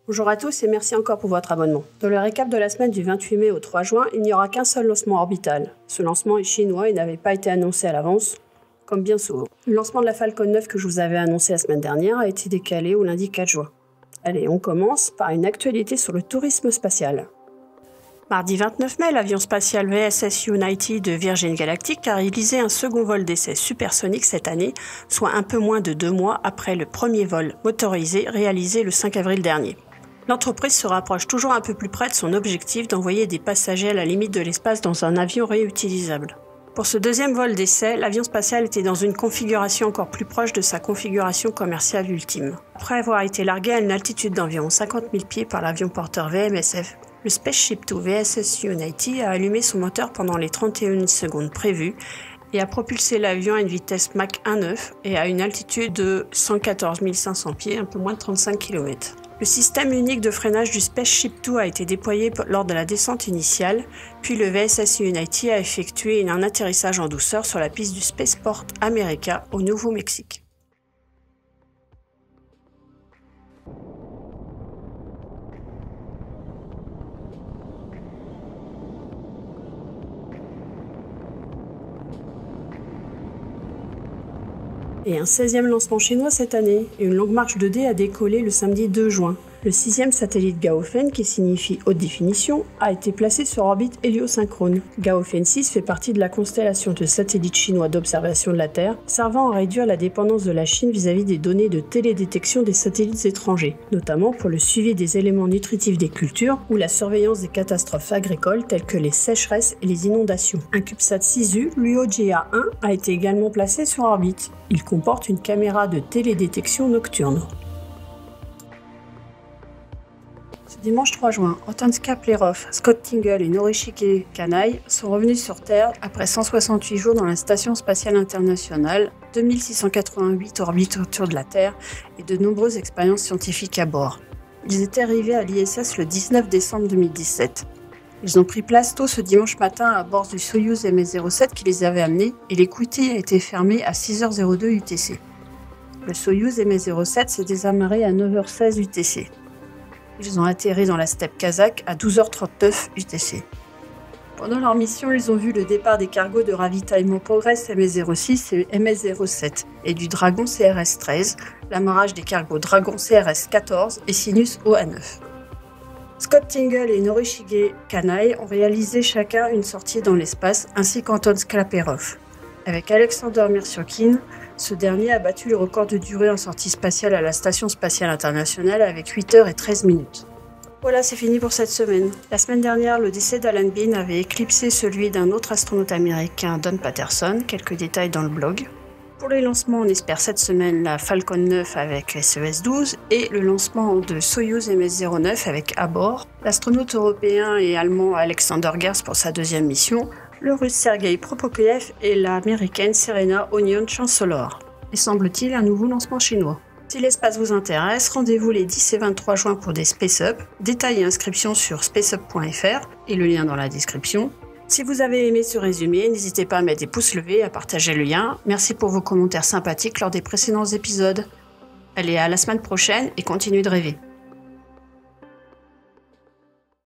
Bonjour à tous et merci encore pour votre abonnement. Dans le récap de la semaine du 28 mai au 3 juin, il n'y aura qu'un seul lancement orbital. Ce lancement est chinois et n'avait pas été annoncé à l'avance, comme bien souvent. Le lancement de la Falcon 9 que je vous avais annoncé la semaine dernière a été décalé au lundi 4 juin. Allez, on commence par une actualité sur le tourisme spatial. Mardi 29 mai, l'avion spatial VSS Unity de Virgin Galactic a réalisé un second vol d'essai supersonique cette année, soit un peu moins de 2 mois après le premier vol motorisé réalisé le 5 avril dernier. L'entreprise se rapproche toujours un peu plus près de son objectif d'envoyer des passagers à la limite de l'espace dans un avion réutilisable. Pour ce deuxième vol d'essai, l'avion spatial était dans une configuration encore plus proche de sa configuration commerciale ultime. Après avoir été largué à une altitude d'environ 50 000 pieds par l'avion porteur VMSF, le Spaceship Two VSS Unity a allumé son moteur pendant les 31 secondes prévues et a propulsé l'avion à une vitesse Mach 1,9 et à une altitude de 114 500 pieds, un peu moins de 35 km. Le système unique de freinage du Spaceship Two a été déployé lors de la descente initiale, puis le VSS Unity a effectué un atterrissage en douceur sur la piste du Spaceport America au Nouveau-Mexique. Et un 16e lancement chinois cette année, et une longue marche 2D a décollé le samedi 2 juin. Le 6e satellite Gaofen, qui signifie haute définition, a été placé sur orbite héliosynchrone. Gaofen 6 fait partie de la constellation de satellites chinois d'observation de la Terre, servant à réduire la dépendance de la Chine vis-à-vis des données de télédétection des satellites étrangers, notamment pour le suivi des éléments nutritifs des cultures ou la surveillance des catastrophes agricoles telles que les sécheresses et les inondations. Un CubeSat 6U, LuoJia 1, a été également placé sur orbite. Il comporte une caméra de télédétection nocturne. Ce dimanche 3 juin, Otanska Plerov, Scott Tingle et Norishige Kanai sont revenus sur Terre après 168 jours dans la Station spatiale internationale, 2688 orbites autour de la Terre et de nombreuses expériences scientifiques à bord. Ils étaient arrivés à l'ISS le 19 décembre 2017. Ils ont pris place tôt ce dimanche matin à bord du Soyuz MS-07 qui les avait amenés et l'écoutille a été fermée à 6h02 UTC. Le Soyuz MS-07 s'est désamarré à 9h16 UTC. Ils ont atterri dans la steppe kazakh à 12h39 UTC. Pendant leur mission, ils ont vu le départ des cargos de ravitaillement Progress MS-06 et MS-07 et du Dragon CRS-13, l'amarrage des cargos Dragon CRS-14 et Sinus OA-9. Scott Tingle et Norishige Kanai ont réalisé chacun une sortie dans l'espace, ainsi qu'Anton Sklaperov. Avec Alexander Mirsyokin, ce dernier a battu le record de durée en sortie spatiale à la Station spatiale internationale avec 8h13 minutes. Voilà, c'est fini pour cette semaine. La semaine dernière, le décès d'Alan Bean avait éclipsé celui d'un autre astronaute américain, Don Patterson. Quelques détails dans le blog. Pour les lancements, on espère cette semaine la Falcon 9 avec SES-12 et le lancement de Soyuz MS-09 avec à bord l'astronaute européen et allemand Alexander Gerst pour sa deuxième mission, le russe Sergei Prokopiev et l'américaine Serena Onion Chancellor. Et semble-t-il un nouveau lancement chinois. Si l'espace vous intéresse, rendez-vous les 10 et 23 juin pour des Space Up. Détails et inscriptions sur spaceup.fr et le lien dans la description. Si vous avez aimé ce résumé, n'hésitez pas à mettre des pouces levés et à partager le lien. Merci pour vos commentaires sympathiques lors des précédents épisodes. Allez, à la semaine prochaine et continuez de rêver.